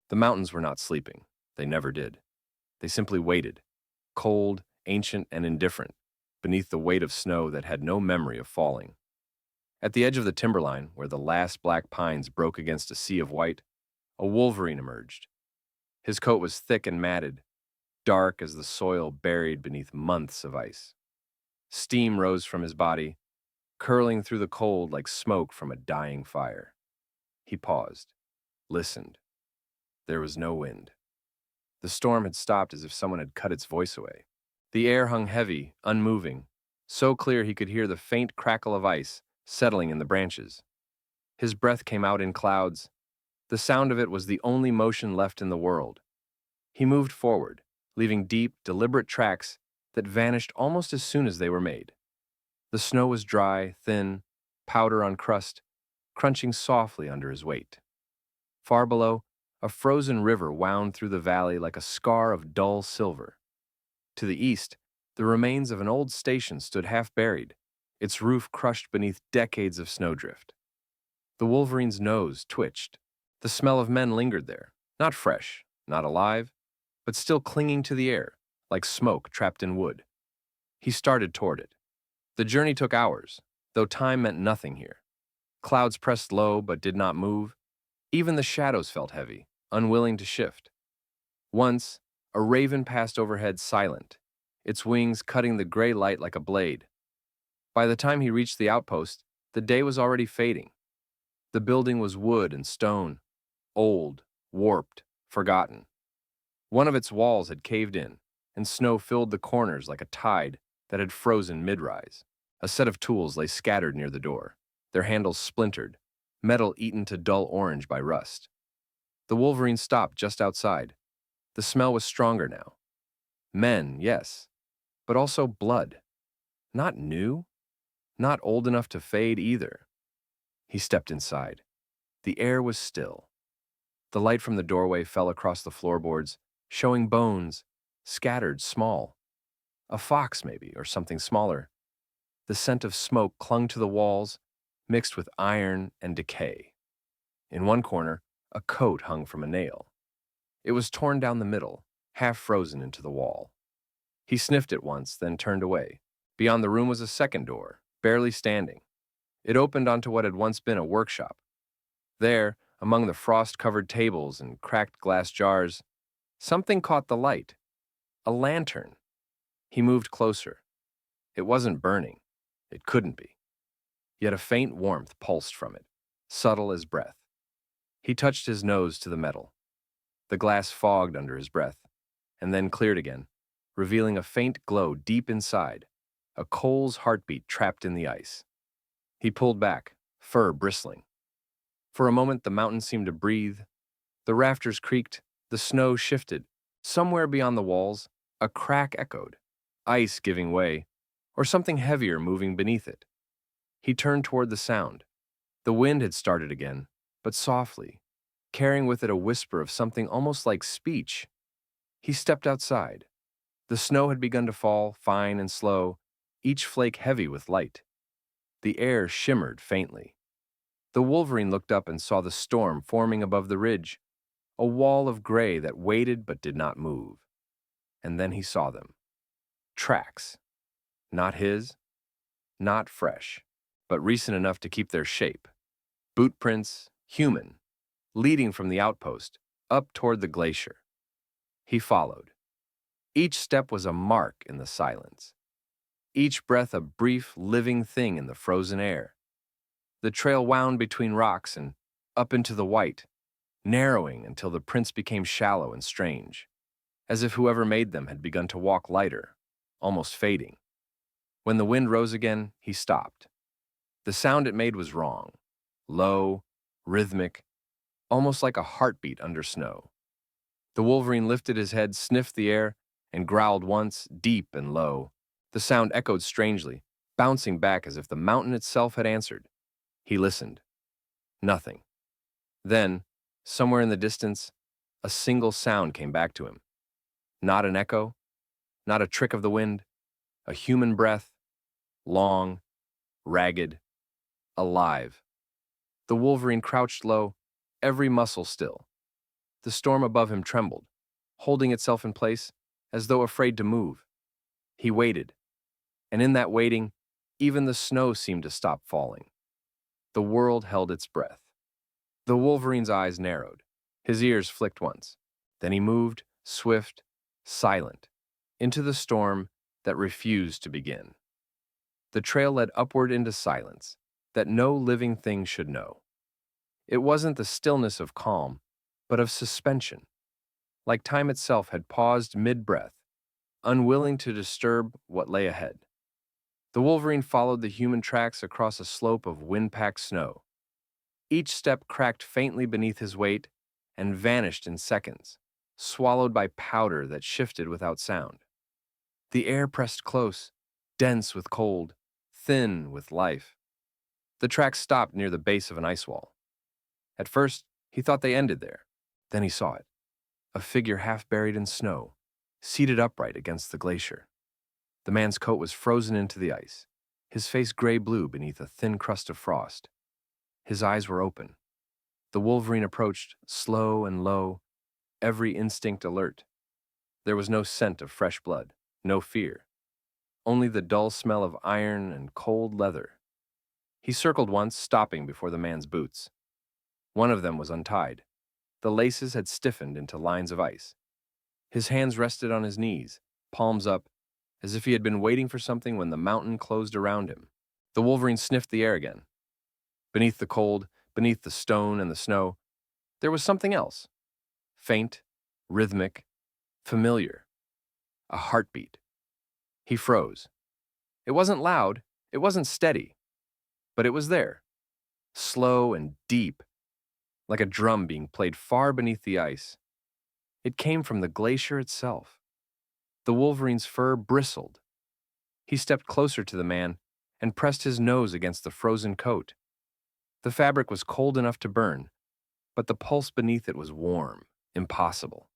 The mountains were not sleeping. They never did. They simply waited, cold, ancient, and indifferent, beneath the weight of snow that had no memory of falling. At the edge of the timberline, where the last black pines broke against a sea of white, a wolverine emerged. His coat was thick and matted, dark as the soil buried beneath months of ice. Steam rose from his body, curling through the cold like smoke from a dying fire. He paused, listened. There was no wind. The storm had stopped as if someone had cut its voice away. The air hung heavy, unmoving, so clear he could hear the faint crackle of ice settling in the branches. His breath came out in clouds. The sound of it was the only motion left in the world. He moved forward, leaving deep, deliberate tracks that vanished almost as soon as they were made. The snow was dry, thin, powder on crust, crunching softly under his weight. Far below, a frozen river wound through the valley like a scar of dull silver. To the east, the remains of an old station stood half buried, its roof crushed beneath decades of snowdrift. The wolverine's nose twitched. The smell of men lingered there, not fresh, not alive, but still clinging to the air, like smoke trapped in wood. He started toward it. The journey took hours, though time meant nothing here. Clouds pressed low but did not move. Even the shadows felt heavy, unwilling to shift. Once, a raven passed overhead silent, its wings cutting the gray light like a blade. By the time he reached the outpost, the day was already fading. The building was wood and stone, old, warped, forgotten. One of its walls had caved in, and snow filled the corners like a tide that had frozen mid-rise. A set of tools lay scattered near the door, their handles splintered, metal eaten to dull orange by rust. The wolverine stopped just outside. The smell was stronger now. Men, yes, but also blood. Not new, not old enough to fade either. He stepped inside. The air was still. The light from the doorway fell across the floorboards, showing bones, scattered, small. A fox, maybe, or something smaller. The scent of smoke clung to the walls, mixed with iron and decay. In one corner, a coat hung from a nail. It was torn down the middle, half frozen into the wall. He sniffed it once, then turned away. Beyond the room was a second door, barely standing. It opened onto what had once been a workshop. There, among the frost-covered tables and cracked glass jars, something caught the light. A lantern. He moved closer. It wasn't burning. It couldn't be. Yet a faint warmth pulsed from it, subtle as breath. He touched his nose to the metal. The glass fogged under his breath, and then cleared again, revealing a faint glow deep inside, a coal's heartbeat trapped in the ice. He pulled back, fur bristling. For a moment, the mountain seemed to breathe. The rafters creaked, the snow shifted. Somewhere beyond the walls, a crack echoed, ice giving way, or something heavier moving beneath it. He turned toward the sound. The wind had started again, but softly, carrying with it a whisper of something almost like speech. He stepped outside. The snow had begun to fall, fine and slow, each flake heavy with light. The air shimmered faintly. The wolverine looked up and saw the storm forming above the ridge, a wall of gray that waited but did not move. And then he saw them. Tracks. Not his, not fresh, but recent enough to keep their shape. Boot prints, human, leading from the outpost, up toward the glacier. He followed. Each step was a mark in the silence. Each breath a brief, living thing in the frozen air. The trail wound between rocks and up into the white, narrowing until the prints became shallow and strange, as if whoever made them had begun to walk lighter, almost fading. When the wind rose again, he stopped. The sound it made was wrong, low, rhythmic, almost like a heartbeat under snow. The wolverine lifted his head, sniffed the air, and growled once, deep and low. The sound echoed strangely, bouncing back as if the mountain itself had answered. He listened. Nothing. Then, somewhere in the distance, a single sound came back to him. Not an echo, not a trick of the wind, a human breath, long, ragged, alive. The wolverine crouched low, every muscle still. The storm above him trembled, holding itself in place as though afraid to move. He waited, and in that waiting, even the snow seemed to stop falling. The world held its breath. The Wolverine's eyes narrowed. His ears flicked once. Then he moved, swift, silent, into the storm that refused to begin. The trail led upward into silence that no living thing should know. It wasn't the stillness of calm, but of suspension, like time itself had paused mid-breath, unwilling to disturb what lay ahead. The Wolverine followed the human tracks across a slope of wind-packed snow. Each step cracked faintly beneath his weight and vanished in seconds, swallowed by powder that shifted without sound. The air pressed close, dense with cold, thin with life. The tracks stopped near the base of an ice wall. At first, he thought they ended there. Then he saw it, a figure half buried in snow, seated upright against the glacier. The man's coat was frozen into the ice, his face gray-blue beneath a thin crust of frost. His eyes were open. The Wolverine approached, slow and low, every instinct alert. There was no scent of fresh blood, no fear, only the dull smell of iron and cold leather. He circled once, stopping before the man's boots. One of them was untied. The laces had stiffened into lines of ice. His hands rested on his knees, palms up, as if he had been waiting for something when the mountain closed around him. The Wolverine sniffed the air again. Beneath the cold, beneath the stone and the snow, there was something else. Faint, rhythmic, familiar. A heartbeat. He froze. It wasn't loud, it wasn't steady, but it was there, slow and deep, like a drum being played far beneath the ice. It came from the glacier itself. The Wolverine's fur bristled. He stepped closer to the man and pressed his nose against the frozen coat. The fabric was cold enough to burn, but the pulse beneath it was warm, impossible.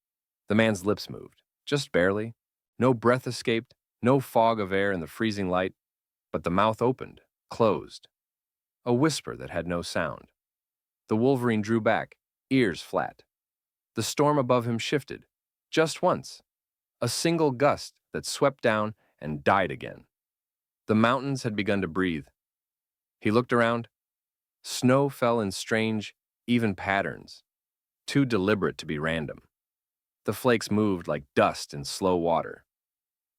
The man's lips moved, just barely. No breath escaped, no fog of air in the freezing light, but the mouth opened, closed. A whisper that had no sound. The Wolverine drew back, ears flat. The storm above him shifted, just once. A single gust that swept down and died again. The mountains had begun to breathe. He looked around. Snow fell in strange, even patterns, too deliberate to be random. The flakes moved like dust in slow water.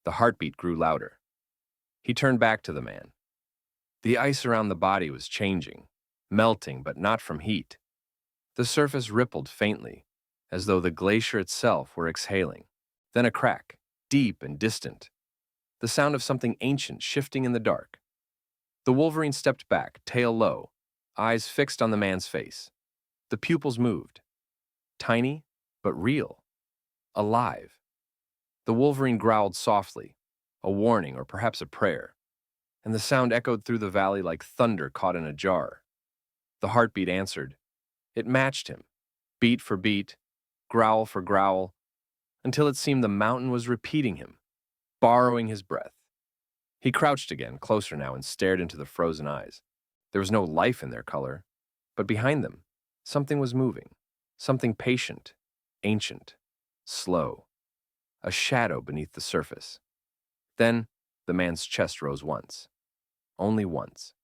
The heartbeat grew louder. He turned back to the man. The ice around the body was changing, melting, but not from heat. The surface rippled faintly, as though the glacier itself were exhaling. Then a crack, deep and distant. The sound of something ancient shifting in the dark. The Wolverine stepped back, tail low, eyes fixed on the man's face. The pupils moved. Tiny, but real. Alive. The Wolverine growled softly, a warning or perhaps a prayer, and the sound echoed through the valley like thunder caught in a jar. The heartbeat answered. It matched him, beat for beat, growl for growl, until it seemed the mountain was repeating him, borrowing his breath. He crouched again, closer now, and stared into the frozen eyes. There was no life in their color, but behind them, something was moving, something patient, ancient, slow. A shadow beneath the surface. Then, the man's chest rose once. Only once.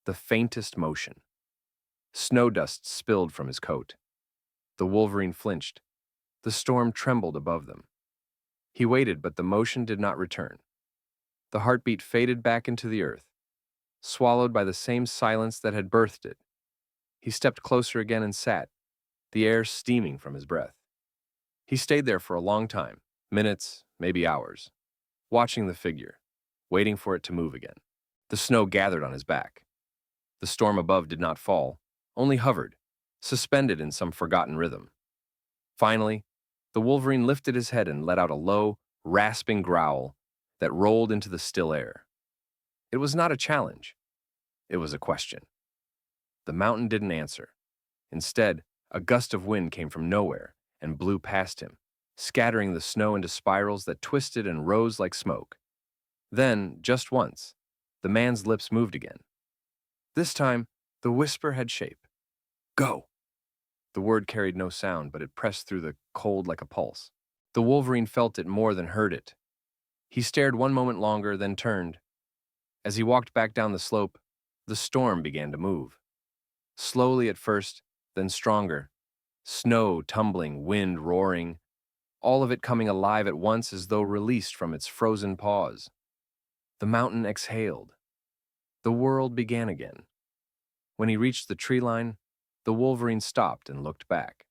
The faintest motion. Snow dust spilled from his coat. The Wolverine flinched. The storm trembled above them. He waited, but the motion did not return. The heartbeat faded back into the earth, swallowed by the same silence that had birthed it. He stepped closer again and sat, the air steaming from his breath. He stayed there for a long time. Minutes, maybe hours, watching the figure, waiting for it to move again. The snow gathered on his back. The storm above did not fall, only hovered, suspended in some forgotten rhythm. Finally, the Wolverine lifted his head and let out a low, rasping growl that rolled into the still air. It was not a challenge. It was a question. The mountain didn't answer. Instead, a gust of wind came from nowhere and blew past him, scattering the snow into spirals that twisted and rose like smoke. Then, just once, the man's lips moved again. This time, the whisper had shape. Go! The word carried no sound, but it pressed through the cold like a pulse. The Wolverine felt it more than heard it. He stared one moment longer, then turned. As he walked back down the slope, the storm began to move. Slowly at first, then stronger. Snow tumbling, wind roaring, all of it coming alive at once as though released from its frozen paws. The mountain exhaled. The world began again. When he reached the tree line, the Wolverine stopped and looked back.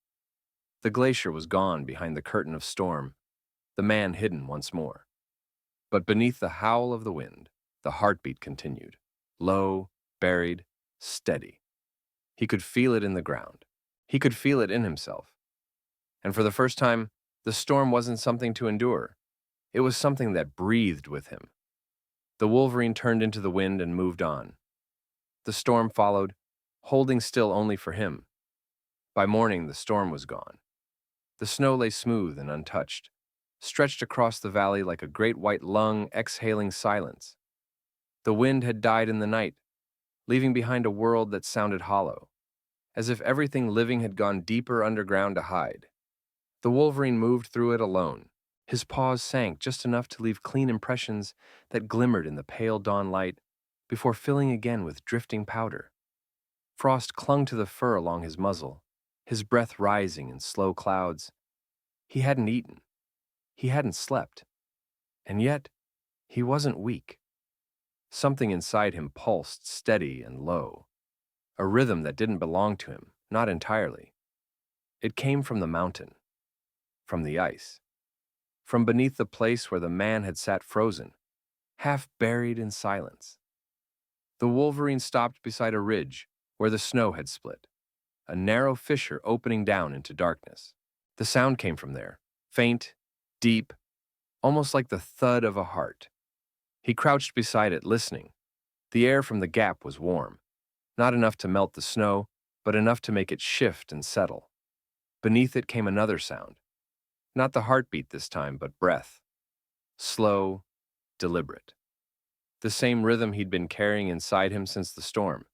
The glacier was gone behind the curtain of storm, the man hidden once more. But beneath the howl of the wind, the heartbeat continued, low, buried, steady. He could feel it in the ground. He could feel it in himself. And for the first time, the storm wasn't something to endure. It was something that breathed with him. The Wolverine turned into the wind and moved on. The storm followed, holding still only for him. By morning, the storm was gone. The snow lay smooth and untouched, stretched across the valley like a great white lung exhaling silence. The wind had died in the night, leaving behind a world that sounded hollow, as if everything living had gone deeper underground to hide. The Wolverine moved through it alone. His paws sank just enough to leave clean impressions that glimmered in the pale dawn light before filling again with drifting powder. Frost clung to the fur along his muzzle, his breath rising in slow clouds. He hadn't eaten. He hadn't slept. And yet, he wasn't weak. Something inside him pulsed steady and low, a rhythm that didn't belong to him, not entirely. It came from the mountain, from the ice, from beneath the place where the man had sat frozen, half buried in silence. The Wolverine stopped beside a ridge where the snow had split, a narrow fissure opening down into darkness. The sound came from there, faint, deep, almost like the thud of a heart. He crouched beside it, listening. The air from the gap was warm, not enough to melt the snow, but enough to make it shift and settle. Beneath it came another sound. Not the heartbeat this time, but breath. Slow, deliberate. The same rhythm he'd been carrying inside him since the storm.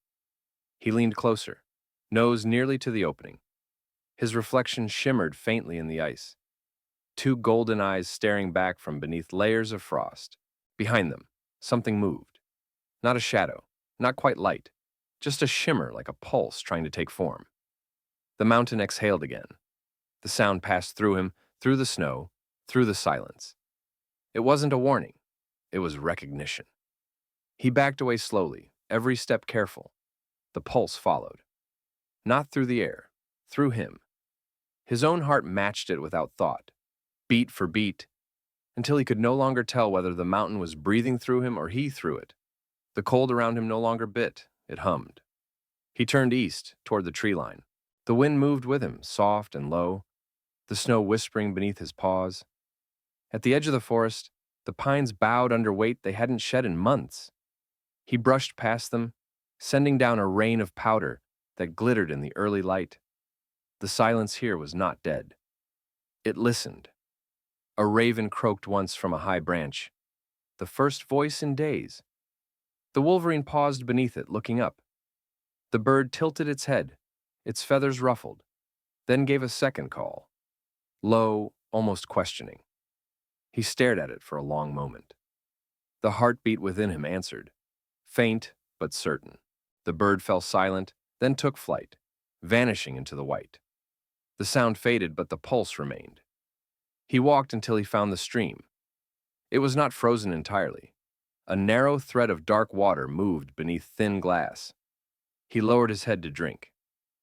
He leaned closer, nose nearly to the opening. His reflection shimmered faintly in the ice. Two golden eyes staring back from beneath layers of frost. Behind them, something moved. Not a shadow, not quite light, just a shimmer like a pulse trying to take form. The mountain exhaled again. The sound passed through him, through the snow, through the silence. It wasn't a warning. It was recognition. He backed away slowly, every step careful. The pulse followed. Not through the air, through him. His own heart matched it without thought, beat for beat, until he could no longer tell whether the mountain was breathing through him or he through it. The cold around him no longer bit, it hummed. He turned east, toward the tree line. The wind moved with him, soft and low, the snow whispering beneath his paws. At the edge of the forest, the pines bowed under weight they hadn't shed in months. He brushed past them, sending down a rain of powder that glittered in the early light. The silence here was not dead. It listened. A raven croaked once from a high branch, the first voice in days. The Wolverine paused beneath it, looking up. The bird tilted its head, its feathers ruffled, then gave a second call, low, almost questioning. He stared at it for a long moment. The heartbeat within him answered, faint but certain. The bird fell silent, then took flight, vanishing into the white. The sound faded, but the pulse remained. He walked until he found the stream. It was not frozen entirely. A narrow thread of dark water moved beneath thin glass. He lowered his head to drink.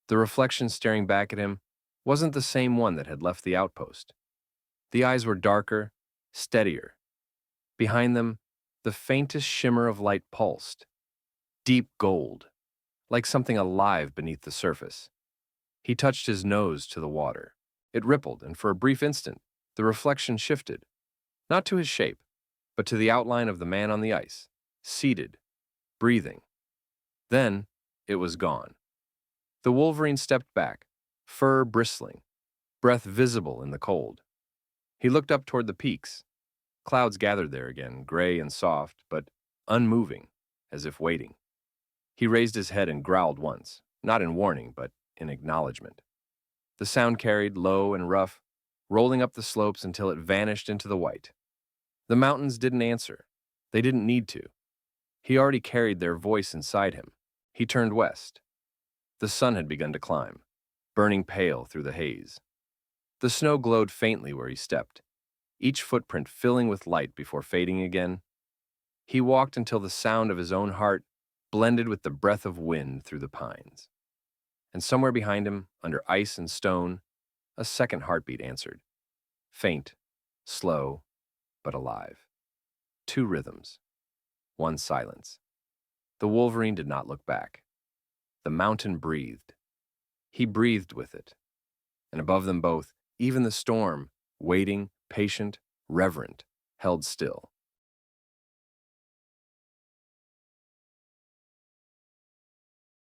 The reflection staring back at him wasn't the same one that had left the outpost. The eyes were darker, steadier. Behind them, the faintest shimmer of light pulsed. Deep gold, like something alive beneath the surface. He touched his nose to the water. It rippled, and for a brief instant, the reflection shifted, not to his shape, but to the outline of the man on the ice, seated, breathing. Then, it was gone. The Wolverine stepped back, fur bristling, breath visible in the cold. He looked up toward the peaks. Clouds gathered there again, gray and soft, but unmoving, as if waiting. He raised his head and growled once, not in warning, but in acknowledgement. The sound carried, low and rough, rolling up the slopes until it vanished into the white. The mountains didn't answer. They didn't need to. He already carried their voice inside him. He turned west. The sun had begun to climb, burning pale through the haze. The snow glowed faintly where he stepped, each footprint filling with light before fading again. He walked until the sound of his own heart blended with the breath of wind through the pines. And somewhere behind him, under ice and stone, a second heartbeat answered. Faint, slow, but alive. Two rhythms, one silence. The Wolverine did not look back. The mountain breathed. He breathed with it. And above them both, even the storm, waiting, patient, reverent, held still.